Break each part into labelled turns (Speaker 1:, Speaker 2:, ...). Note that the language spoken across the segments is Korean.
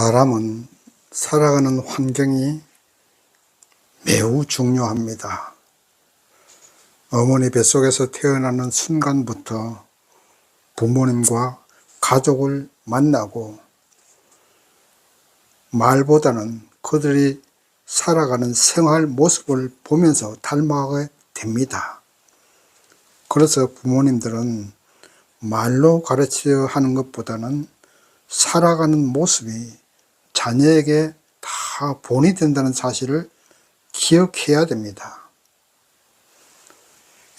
Speaker 1: 사람은 살아가는 환경이 매우 중요합니다. 어머니 뱃속에서 태어나는 순간부터 부모님과 가족을 만나고 말보다는 그들이 살아가는 생활 모습을 보면서 닮아가게 됩니다. 그래서 부모님들은 말로 가르치려 하는 것보다는 살아가는 모습이 자녀에게 다 본이 된다는 사실을 기억해야 됩니다.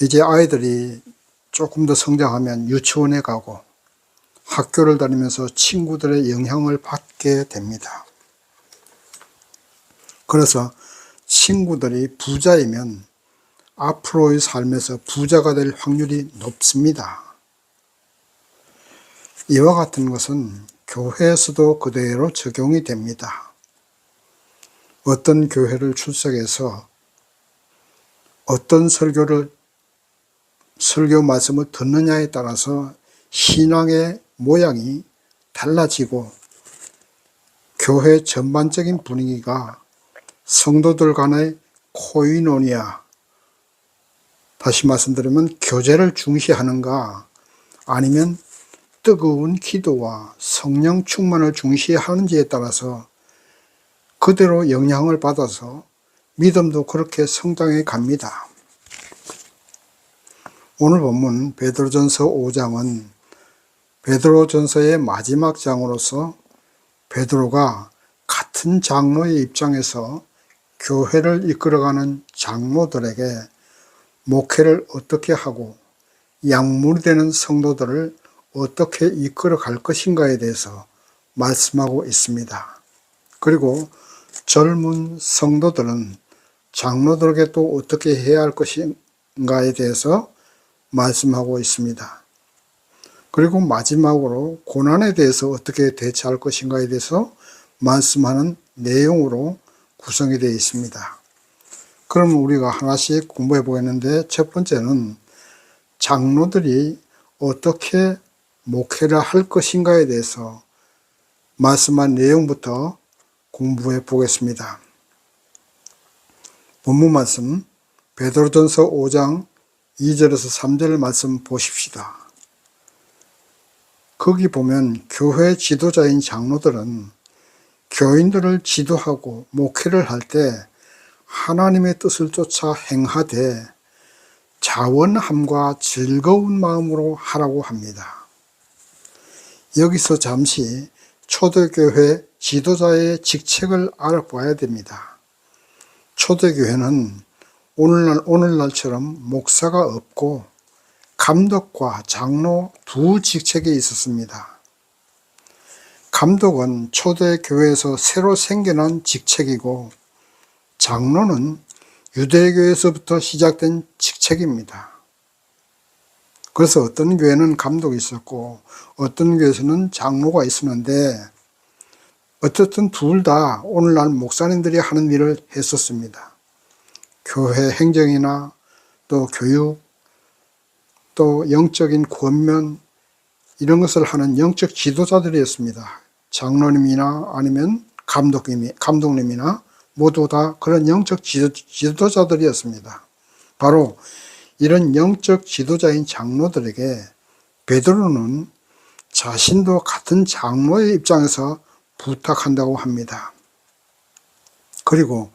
Speaker 1: 이제 아이들이 조금 더 성장하면 유치원에 가고 학교를 다니면서 친구들의 영향을 받게 됩니다. 그래서 친구들이 부자이면 앞으로의 삶에서 부자가 될 확률이 높습니다. 이와 같은 것은 교회에서도 그대로 적용이 됩니다. 어떤 교회를 출석해서 어떤 설교 말씀을 듣느냐에 따라서 신앙의 모양이 달라지고 교회 전반적인 분위기가 성도들 간의 코이노니아, 다시 말씀드리면 교제를 중시하는가 아니면 뜨거운 기도와 성령 충만을 중시하는지에 따라서 그대로 영향을 받아서 믿음도 그렇게 성장해 갑니다. 오늘 본문 베드로전서 5장은 베드로전서의 마지막 장으로서 베드로가 같은 장로의 입장에서 교회를 이끌어가는 장로들에게 목회를 어떻게 하고 양문이 되는 성도들을 어떻게 이끌어 갈 것인가에 대해서 말씀하고 있습니다. 그리고 젊은 성도들은 장로들에게 또 어떻게 해야 할 것인가에 대해서 말씀하고 있습니다. 그리고 마지막으로 고난에 대해서 어떻게 대처할 것인가에 대해서 말씀하는 내용으로 구성이 되어 있습니다. 그럼 우리가 하나씩 공부해 보겠는데, 첫 번째는 장로들이 어떻게 목회를 할 것인가에 대해서 말씀한 내용부터 공부해 보겠습니다. 본문 말씀 베드로전서 5장 2절에서 3절 말씀 보십시다. 거기 보면 교회 지도자인 장로들은 교인들을 지도하고 목회를 할 때 하나님의 뜻을 쫓아 행하되 자원함과 즐거운 마음으로 하라고 합니다. 여기서 잠시 초대교회 지도자의 직책을 알아봐야 됩니다. 초대교회는 오늘날처럼 목사가 없고 감독과 장로 두 직책이 있었습니다. 감독은 초대교회에서 새로 생겨난 직책이고 장로는 유대교에서부터 시작된 직책입니다. 그래서 어떤 교회는 감독이 있었고 어떤 교회에서는 장로가 있었는데 어쨌든 둘 다 오늘날 목사님들이 하는 일을 했었습니다. 교회 행정이나 또 교육, 또 영적인 권면 이런 것을 하는 영적 지도자들이었습니다. 장로님이나 아니면 감독님이나 모두 다 그런 영적 지도자들이었습니다. 바로 이런 영적 지도자인 장로들에게 베드로는 자신도 같은 장로의 입장에서 부탁한다고 합니다. 그리고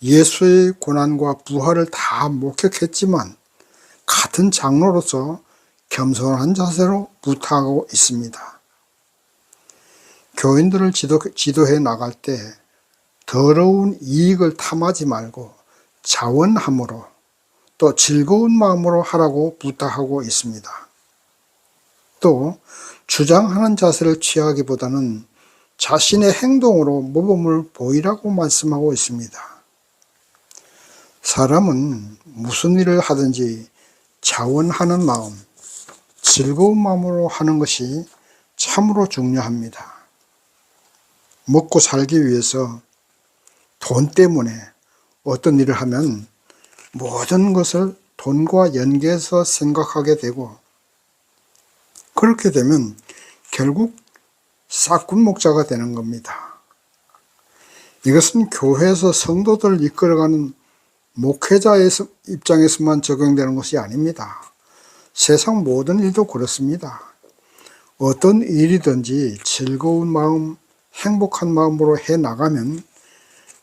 Speaker 1: 예수의 고난과 부활을 다 목격했지만 같은 장로로서 겸손한 자세로 부탁하고 있습니다. 교인들을 지도해 나갈 때 더러운 이익을 탐하지 말고 자원함으로 또 즐거운 마음으로 하라고 부탁하고 있습니다. 또 주장하는 자세를 취하기보다는 자신의 행동으로 모범을 보이라고 말씀하고 있습니다. 사람은 무슨 일을 하든지 자원하는 마음, 즐거운 마음으로 하는 것이 참으로 중요합니다. 먹고 살기 위해서 돈 때문에 어떤 일을 하면 모든 것을 돈과 연계해서 생각하게 되고 그렇게 되면 결국 싹군 목자가 되는 겁니다. 이것은 교회에서 성도들을 이끌어가는 목회자의 입장에서만 적용되는 것이 아닙니다. 세상 모든 일도 그렇습니다. 어떤 일이든지 즐거운 마음, 행복한 마음으로 해나가면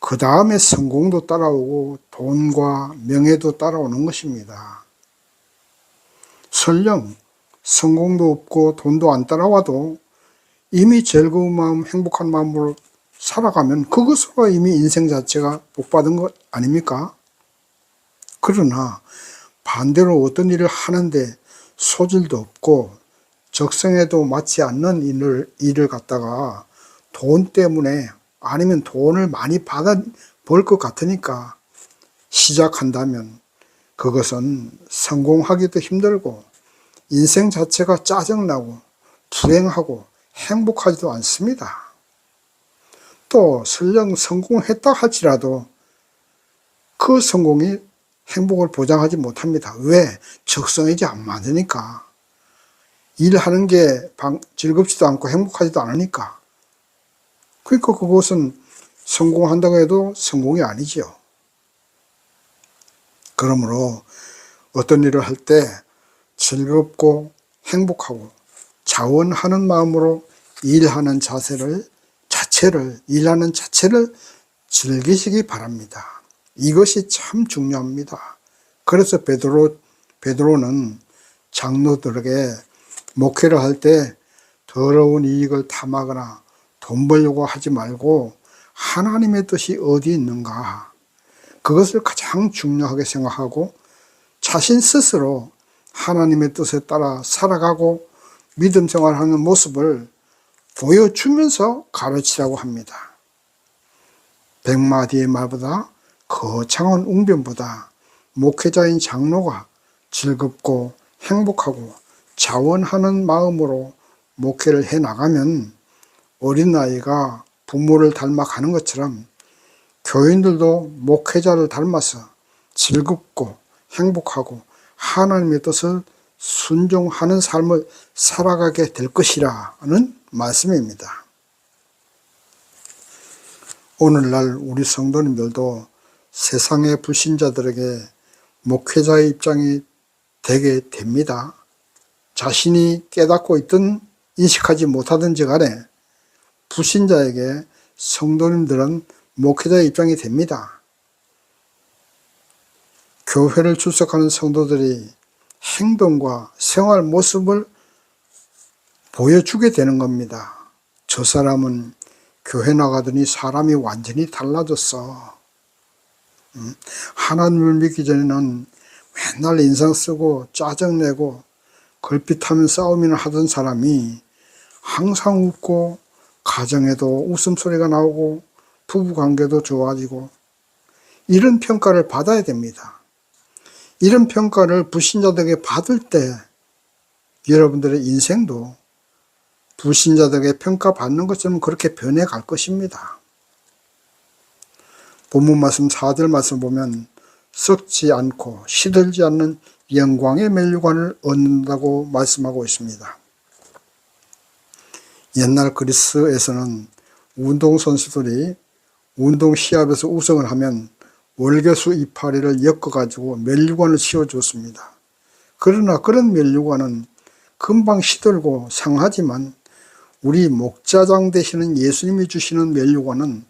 Speaker 1: 그 다음에 성공도 따라오고 돈과 명예도 따라오는 것입니다. 설령 성공도 없고 돈도 안 따라와도 이미 즐거운 마음, 행복한 마음으로 살아가면 그것으로 이미 인생 자체가 복받은 것 아닙니까? 그러나 반대로 어떤 일을 하는데 소질도 없고 적성에도 맞지 않는 일을 갖다가 돈 때문에 아니면 돈을 많이 받아 벌 것 같으니까 시작한다면 그것은 성공하기도 힘들고 인생 자체가 짜증나고 불행하고 행복하지도 않습니다. 또 설령 성공했다 할지라도 그 성공이 행복을 보장하지 못합니다. 왜? 적성이지 안 맞으니까. 일하는 게 즐겁지도 않고 행복하지도 않으니까. 그러니까 그것은 성공한다고 해도 성공이 아니지요. 그러므로 어떤 일을 할 때 즐겁고 행복하고 자원하는 마음으로 일하는 일하는 자체를 즐기시기 바랍니다. 이것이 참 중요합니다. 그래서 베드로는 장로들에게 목회를 할 때 더러운 이익을 탐하거나 돈 벌려고 하지 말고 하나님의 뜻이 어디 있는가, 그것을 가장 중요하게 생각하고 자신 스스로 하나님의 뜻에 따라 살아가고 믿음 생활하는 모습을 보여주면서 가르치라고 합니다. 100마디의 말보다 거창한 웅변보다 목회자인 장로가 즐겁고 행복하고 자원하는 마음으로 목회를 해나가면 어린아이가 부모를 닮아 가는 것처럼 교인들도 목회자를 닮아서 즐겁고 행복하고 하나님의 뜻을 순종하는 삶을 살아가게 될 것이라는 말씀입니다. 오늘날 우리 성도님들도 세상의 불신자들에게 목회자의 입장이 되게 됩니다. 자신이 깨닫고 있든 인식하지 못하든지 간에 불신자에게 성도님들은 목회자의 입장이 됩니다. 교회를 출석하는 성도들이 행동과 생활 모습을 보여주게 되는 겁니다. 저 사람은 교회 나가더니 사람이 완전히 달라졌어. 하나님을 믿기 전에는 맨날 인상 쓰고 짜증내고 걸핏하면 싸움이나 하던 사람이 항상 웃고 가정에도 웃음소리가 나오고 부부관계도 좋아지고, 이런 평가를 받아야 됩니다. 이런 평가를 불신자들에게 받을 때 여러분들의 인생도 불신자들에게 평가받는 것처럼 그렇게 변해갈 것입니다. 본문 말씀 4절 말씀 보면 썩지 않고 시들지 않는 영광의 면류관을 얻는다고 말씀하고 있습니다. 옛날 그리스에서는 운동선수들이 운동 시합에서 우승을 하면 월계수 이파리를 엮어가지고 면류관을 씌워줬습니다. 그러나 그런 면류관은 금방 시들고 상하지만 우리 목자장 되시는 예수님이 주시는 면류관은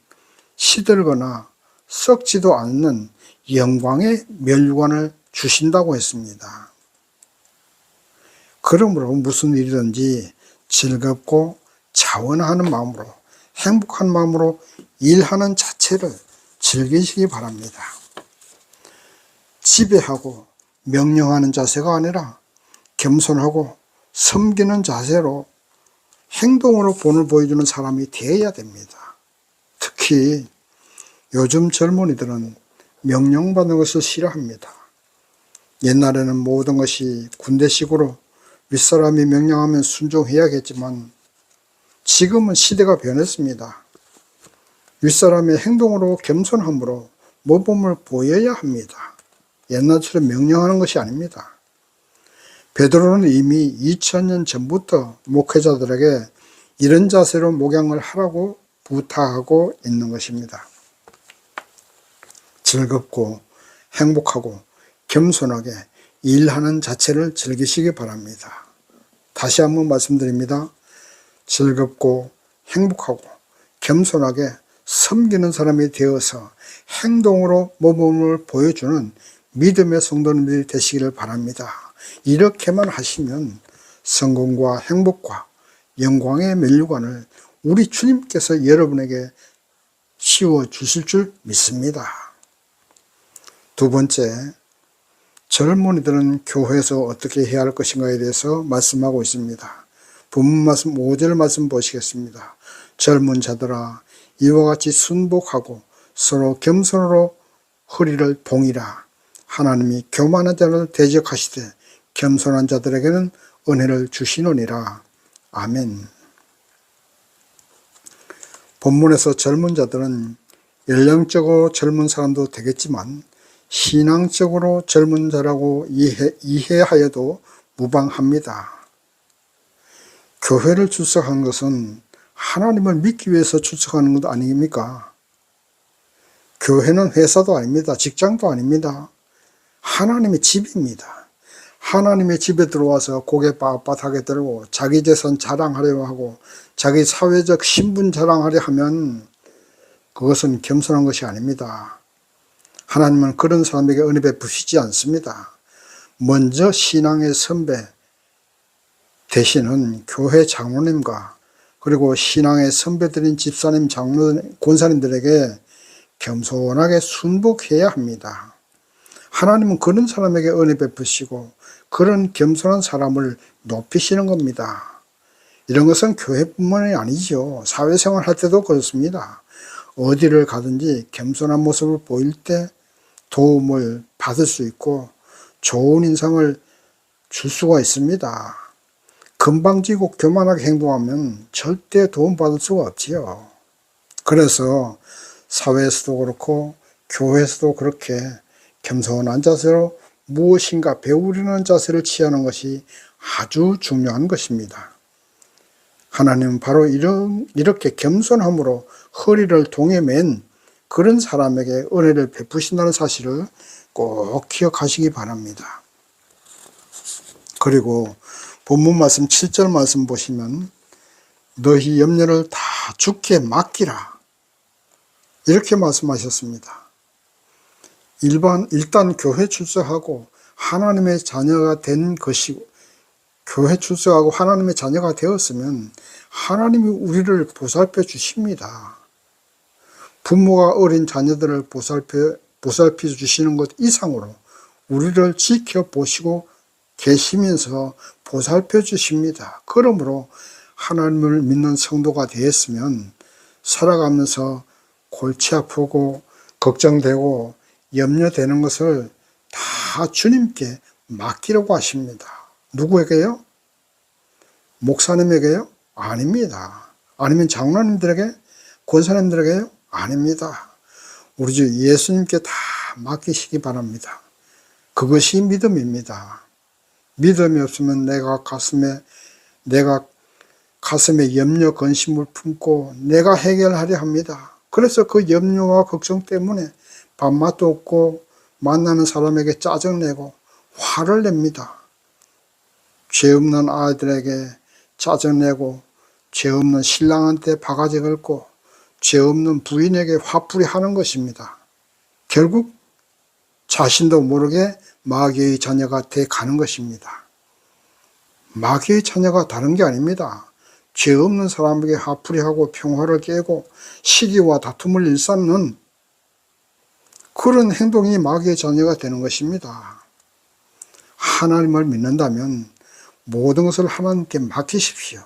Speaker 1: 시들거나 썩지도 않는 영광의 면류관을 주신다고 했습니다. 그러므로 무슨 일이든지 즐겁고 자원하는 마음으로, 행복한 마음으로 일하는 자체를 즐기시기 바랍니다. 지배하고 명령하는 자세가 아니라 겸손하고 섬기는 자세로 행동으로 본을 보여주는 사람이 되어야 됩니다. 특히 요즘 젊은이들은 명령받는 것을 싫어합니다. 옛날에는 모든 것이 군대식으로 윗사람이 명령하면 순종해야겠지만 지금은 시대가 변했습니다. 윗사람의 행동으로 겸손함으로 모범을 보여야 합니다. 옛날처럼 명령하는 것이 아닙니다. 베드로는 이미 2000년 전부터 목회자들에게 이런 자세로 목양을 하라고 부탁하고 있는 것입니다. 즐겁고 행복하고 겸손하게 일하는 자체를 즐기시기 바랍니다. 다시 한번 말씀드립니다. 즐겁고 행복하고 겸손하게 섬기는 사람이 되어서 행동으로 모범을 보여주는 믿음의 성도님들이 되시기를 바랍니다. 이렇게만 하시면 성공과 행복과 영광의 면류관을 우리 주님께서 여러분에게 씌워 주실 줄 믿습니다. 두 번째, 젊은이들은 교회에서 어떻게 해야 할 것인가에 대해서 말씀하고 있습니다. 본문 말씀 5절 말씀 보시겠습니다. 젊은 자들아 이와 같이 순복하고 서로 겸손으로 허리를 동이라. 하나님이 교만한 자를 대적하시되 겸손한 자들에게는 은혜를 주시느니라. 아멘. 본문에서 젊은 자들은 연령적으로 젊은 사람도 되겠지만 신앙적으로 젊은 자라고 이해하여도 무방합니다. 교회를 출석한 것은 하나님을 믿기 위해서 출석하는 것 아닙니까? 교회는 회사도 아닙니다. 직장도 아닙니다. 하나님의 집입니다. 하나님의 집에 들어와서 고개 빳빳하게 들고 자기 재산 자랑하려 하고 자기 사회적 신분 자랑하려 하면 그것은 겸손한 것이 아닙니다. 하나님은 그런 사람에게 은혜 베푸시지 않습니다. 먼저 신앙의 선배 되시는 교회 장로님과 그리고 신앙의 선배들인 집사님, 장로, 권사님들에게 겸손하게 순복해야 합니다. 하나님은 그런 사람에게 은혜 베푸시고 그런 겸손한 사람을 높이시는 겁니다. 이런 것은 교회뿐만이 아니죠. 사회생활 할 때도 그렇습니다. 어디를 가든지 겸손한 모습을 보일 때 도움을 받을 수 있고 좋은 인상을 줄 수가 있습니다. 건방지고 교만하게 행동하면 절대 도움받을 수가 없지요. 그래서 사회에서도 그렇고 교회에서도 그렇게 겸손한 자세로 무엇인가 배우려는 자세를 취하는 것이 아주 중요한 것입니다. 하나님은 바로 이렇게 겸손함으로 허리를 동에 맨 그런 사람에게 은혜를 베푸신다는 사실을 꼭 기억하시기 바랍니다. 그리고 본문 말씀 7절 말씀 보시면 너희 염려를 다 주께 맡기라 이렇게 말씀하셨습니다. 일단 교회 출석하고 하나님의 자녀가 된 것이고 교회 출석하고 하나님의 자녀가 되었으면 하나님이 우리를 보살펴 주십니다. 부모가 어린 자녀들을 보살펴 주시는 것 이상으로 우리를 지켜보시고 계시면서 보살펴 주십니다. 그러므로 하나님을 믿는 성도가 되었으면 살아가면서 골치 아프고 걱정되고 염려되는 것을 다 주님께 맡기려고 하십니다. 누구에게요? 목사님에게요? 아닙니다. 아니면 장로님들에게? 권사님들에게요? 아닙니다. 우리 주 예수님께 다 맡기시기 바랍니다. 그것이 믿음입니다. 믿음이 없으면 내가 가슴에 염려 근심을 품고 내가 해결하려 합니다. 그래서 그 염려와 걱정 때문에 밥맛도 없고 만나는 사람에게 짜증내고 화를 냅니다. 죄 없는 아이들에게 짜증내고 죄 없는 신랑한테 바가지 긁고 죄 없는 부인에게 화풀이 하는 것입니다. 결국 자신도 모르게 마귀의 자녀가 돼 가는 것입니다. 마귀의 자녀가 다른 게 아닙니다. 죄 없는 사람에게 화풀이하고 평화를 깨고 시기와 다툼을 일삼는 그런 행동이 마귀의 자녀가 되는 것입니다. 하나님을 믿는다면 모든 것을 하나님께 맡기십시오.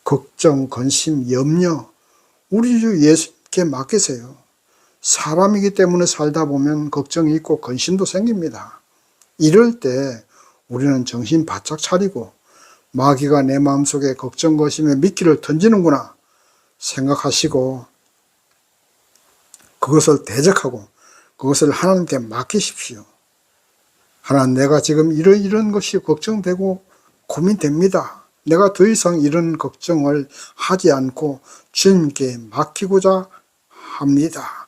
Speaker 1: 걱정, 근심, 염려 우리 주 예수님께 맡기세요. 사람이기 때문에 살다 보면 걱정이 있고 근심도 생깁니다. 이럴 때 우리는 정신 바짝 차리고 마귀가 내 마음속에 걱정, 근심에 미끼를 던지는구나 생각하시고 그것을 대적하고 그것을 하나님께 맡기십시오. 하나님, 내가 지금 이런 것이 걱정되고 고민됩니다. 내가 더 이상 이런 걱정을 하지 않고 주님께 맡기고자 합니다.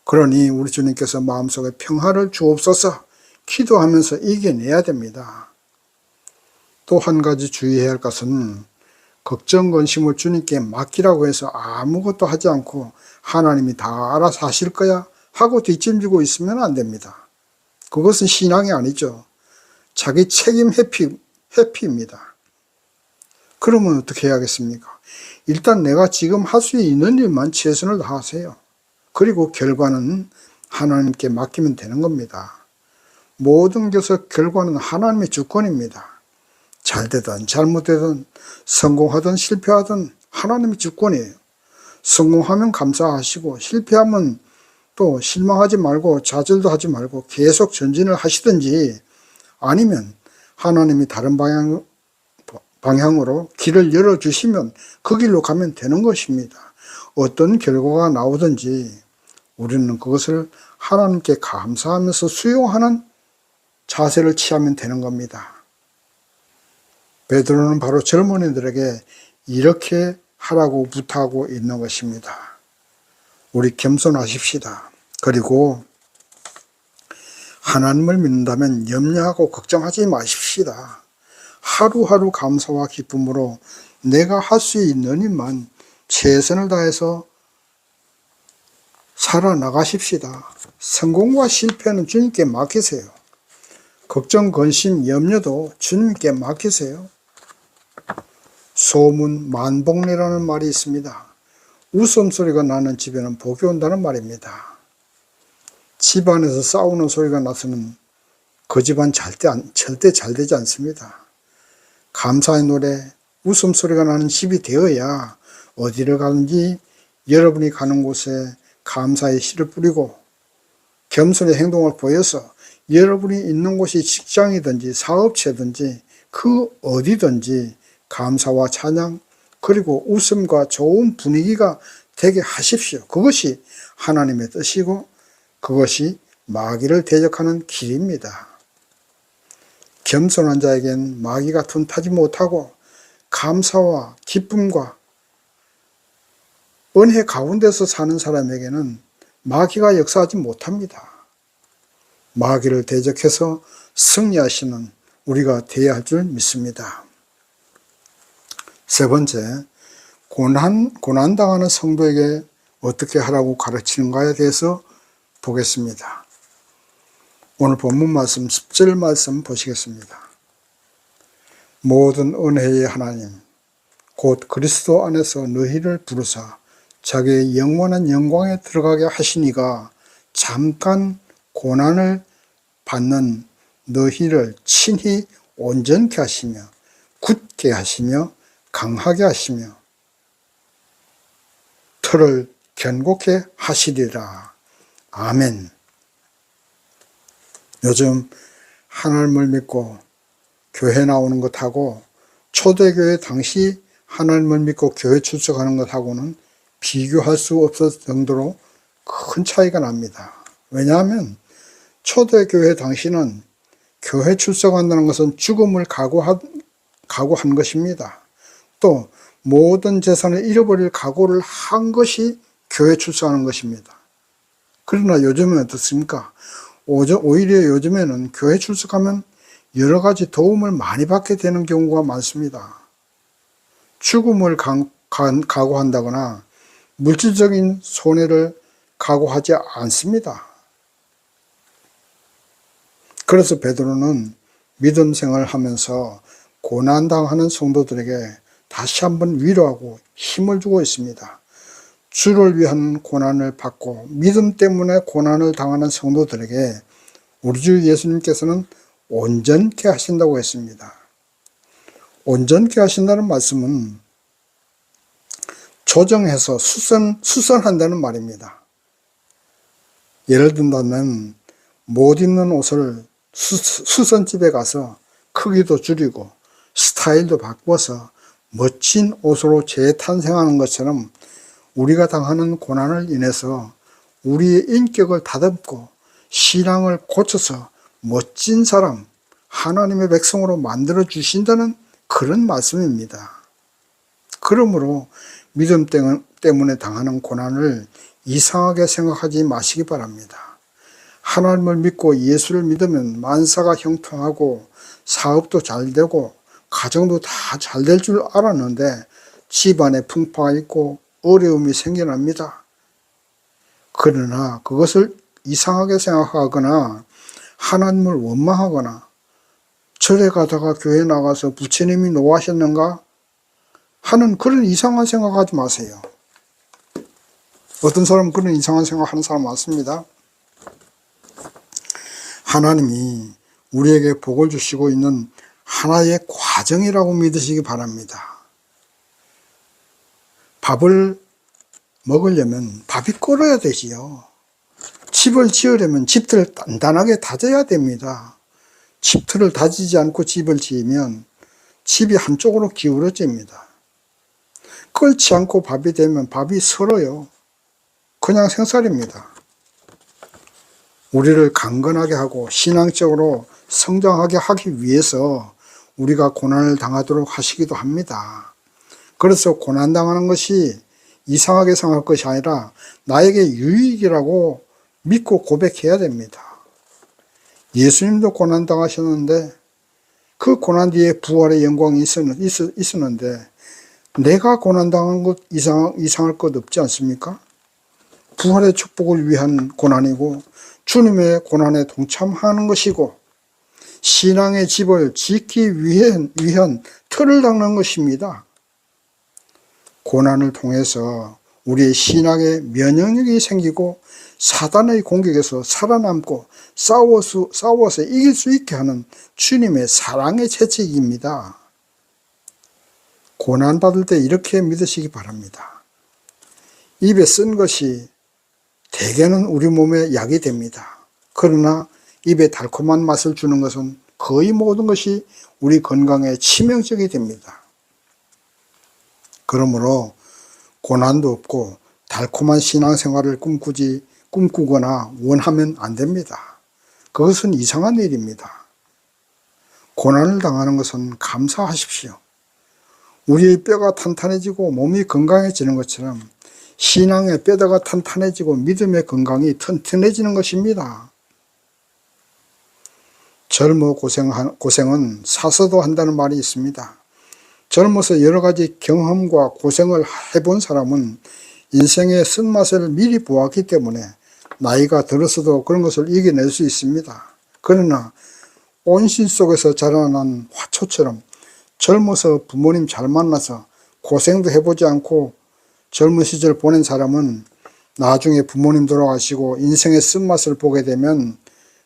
Speaker 1: 그러니 우리 주님께서 마음속에 평화를 주옵소서 기도하면서 이겨내야 됩니다. 또 한 가지 주의해야 할 것은 걱정, 근심을 주님께 맡기라고 해서 아무것도 하지 않고 하나님이 다 알아서 하실 거야 하고 뒷짐지고 있으면 안 됩니다. 그것은 신앙이 아니죠. 자기 책임 회피입니다. 그러면 어떻게 해야겠습니까? 일단 내가 지금 할 수 있는 일만 최선을 다하세요. 그리고 결과는 하나님께 맡기면 되는 겁니다. 모든 것의 결과는 하나님의 주권입니다. 잘 되든 잘못되든 성공하든 실패하든 하나님의 주권이에요. 성공하면 감사하시고 실패하면 또 실망하지 말고 좌절도 하지 말고 계속 전진을 하시든지 아니면 하나님이 다른 방향으로 길을 열어주시면 그 길로 가면 되는 것입니다. 어떤 결과가 나오든지 우리는 그것을 하나님께 감사하면서 수용하는 자세를 취하면 되는 겁니다. 베드로는 바로 젊은이들에게 이렇게 하라고 부탁하고 있는 것입니다. 우리 겸손하십시다. 그리고 하나님을 믿는다면 염려하고 걱정하지 마십시다. 하루하루 감사와 기쁨으로 내가 할 수 있는 일만 최선을 다해서 살아나가십시다. 성공과 실패는 주님께 맡기세요. 걱정, 근심, 염려도 주님께 맡기세요. 소문 만복리라는 말이 있습니다. 웃음소리가 나는 집에는 복이 온다는 말입니다. 집안에서 싸우는 소리가 나서는 그 집안 절대 잘 되지 않습니다. 감사의 노래, 웃음소리가 나는 집이 되어야 어디를 가든지 여러분이 가는 곳에 감사의 씨를 뿌리고 겸손의 행동을 보여서 여러분이 있는 곳이 직장이든지 사업체든지 그 어디든지 감사와 찬양 그리고 웃음과 좋은 분위기가 되게 하십시오. 그것이 하나님의 뜻이고 그것이 마귀를 대적하는 길입니다. 겸손한 자에겐 마귀가 둔타지 못하고 감사와 기쁨과 은혜 가운데서 사는 사람에게는 마귀가 역사하지 못합니다. 마귀를 대적해서 승리하시는 우리가 되어야 할 줄 믿습니다. 세 번째, 고난당하는 성도에게 어떻게 하라고 가르치는가에 대해서 보겠습니다. 오늘 본문 말씀 10절 말씀 보시겠습니다. 모든 은혜의 하나님 곧 그리스도 안에서 너희를 부르사 자기의 영원한 영광에 들어가게 하시니가 잠깐 고난을 받는 너희를 친히 온전케 하시며 굳게 하시며 강하게 하시며 터를 견고케 하시리라. 아멘. 요즘 하나님을 믿고 교회 나오는 것하고 초대교회 당시 하나님을 믿고 교회 출석하는 것하고는 비교할 수 없을 정도로 큰 차이가 납니다. 왜냐하면 초대교회 당시는 교회 출석한다는 것은 죽음을 각오한 것입니다. 또 모든 재산을 잃어버릴 각오를 한 것이 교회 출석하는 것입니다. 그러나 요즘은 어떻습니까? 오히려 요즘에는 교회 출석하면 여러 가지 도움을 많이 받게 되는 경우가 많습니다. 죽음을 각오한다거나 물질적인 손해를 각오하지 않습니다. 그래서 베드로는 믿음 생활하면서 고난당하는 성도들에게 다시 한번 위로하고 힘을 주고 있습니다. 주를 위한 고난을 받고 믿음 때문에 고난을 당하는 성도들에게 우리 주 예수님께서는 온전케 하신다고 했습니다. 온전케 하신다는 말씀은 조정해서 수선한다는 말입니다. 예를 든다면 못 입는 옷을 수선집에 가서 크기도 줄이고 스타일도 바꿔서 멋진 옷으로 재탄생하는 것처럼 우리가 당하는 고난을 인해서 우리의 인격을 다듬고 신앙을 고쳐서 멋진 사람, 하나님의 백성으로 만들어 주신다는 그런 말씀입니다. 그러므로 믿음 때문에 당하는 고난을 이상하게 생각하지 마시기 바랍니다. 하나님을 믿고 예수를 믿으면 만사가 형통하고 사업도 잘 되고 가정도 다 잘 될 줄 알았는데 집안에 풍파가 있고 어려움이 생겨납니다. 그러나 그것을 이상하게 생각하거나 하나님을 원망하거나 절에 가다가 교회 나가서 부처님이 노하셨는가 하는 그런 이상한 생각하지 마세요. 어떤 사람은 그런 이상한 생각하는 사람 많습니다. 하나님이 우리에게 복을 주시고 있는 하나의 과정이라고 믿으시기 바랍니다. 밥을 먹으려면 밥이 끓어야 되지요. 집을 지으려면 집틀을 단단하게 다져야 됩니다. 집틀을 다지지 않고 집을 지으면 집이 한쪽으로 기울어집니다. 끓지 않고 밥이 되면 밥이 설어요. 그냥 생쌀입니다. 우리를 강건하게 하고 신앙적으로 성장하게 하기 위해서 우리가 고난을 당하도록 하시기도 합니다. 그래서 고난당하는 것이 이상하게 생각할 것이 아니라 나에게 유익이라고 믿고 고백해야 됩니다. 예수님도 고난당하셨는데 그 고난 뒤에 부활의 영광이 있었는데 내가 고난당한 것 이상할 것 없지 않습니까? 부활의 축복을 위한 고난이고 주님의 고난에 동참하는 것이고 신앙의 집을 짓기 위한 틀을 닦는 것입니다. 고난을 통해서 우리의 신앙의 면역력이 생기고 사단의 공격에서 살아남고 싸워서 이길 수 있게 하는 주님의 사랑의 채찍입니다. 고난받을 때 이렇게 믿으시기 바랍니다. 입에 쓴 것이 대개는 우리 몸에 약이 됩니다. 그러나 입에 달콤한 맛을 주는 것은 거의 모든 것이 우리 건강에 치명적이 됩니다. 그러므로 고난도 없고 달콤한 신앙생활을 꿈꾸거나 원하면 안 됩니다. 그것은 이상한 일입니다. 고난을 당하는 것은 감사하십시오. 우리의 뼈가 탄탄해지고 몸이 건강해지는 것처럼 신앙의 뼈대가 탄탄해지고 믿음의 건강이 튼튼해지는 것입니다. 젊어 고생은 사서도 한다는 말이 있습니다. 젊어서 여러 가지 경험과 고생을 해본 사람은 인생의 쓴맛을 미리 보았기 때문에 나이가 들어서도 그런 것을 이겨낼 수 있습니다. 그러나 온실 속에서 자라난 화초처럼 젊어서 부모님 잘 만나서 고생도 해보지 않고 젊은 시절 보낸 사람은 나중에 부모님 돌아가시고 인생의 쓴맛을 보게 되면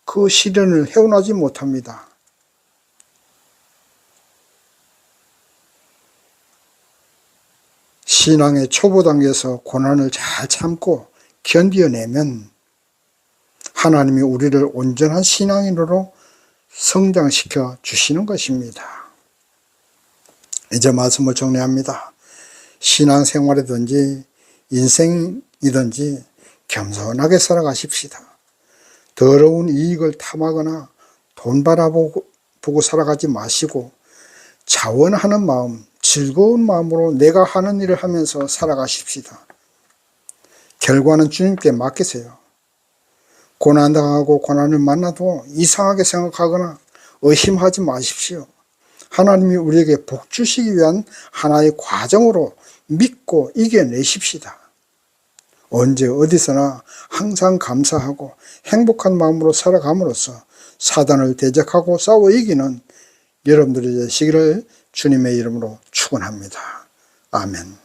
Speaker 1: 그 시련을 헤어나지 못합니다. 신앙의 초보 단계에서 고난을 잘 참고 견뎌내면 하나님이 우리를 온전한 신앙인으로 성장시켜 주시는 것입니다. 이제 말씀을 정리합니다. 신앙생활이든지 인생이든지 겸손하게 살아가십시다. 더러운 이익을 탐하거나 돈 바라보고 살아가지 마시고 자원하는 마음, 즐거운 마음으로 내가 하는 일을 하면서 살아가십시다. 결과는 주님께 맡기세요. 고난당하고 고난을 만나도 이상하게 생각하거나 의심하지 마십시오. 하나님이 우리에게 복 주시기 위한 하나의 과정으로 믿고 이겨내십시다. 언제 어디서나 항상 감사하고 행복한 마음으로 살아감으로써 사단을 대적하고 싸워 이기는 여러분들이 되시기를 주님의 이름으로 축원합니다. 아멘.